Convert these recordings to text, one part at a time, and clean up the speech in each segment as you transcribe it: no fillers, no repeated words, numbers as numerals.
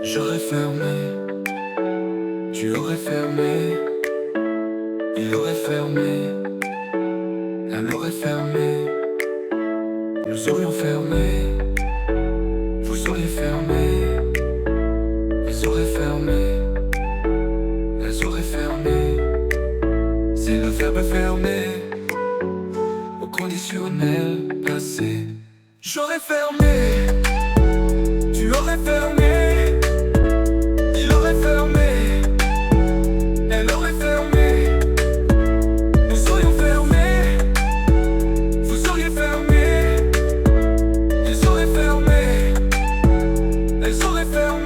J'aurais fermé, tu aurais fermé, il aurait fermé, elle aurait fermé, nous aurions fermé, vous auriez fermé, ils auraient fermé, elles auraient fermé. C'est le verbe fermer au conditionnel passé. J'aurais fermé, tu aurais fermé, il aurait fermé, elle aurait fermé, nous aurions fermé, vous auriez fermé, ils auraient fermé, elles auraient fermé.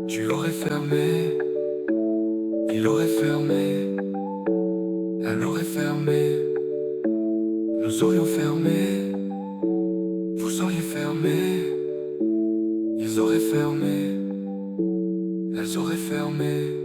Tu aurais fermé, il aurait fermé, elle aurait fermé, nous aurions fermé, vous auriez fermé, ils auraient fermé, elles auraient fermé.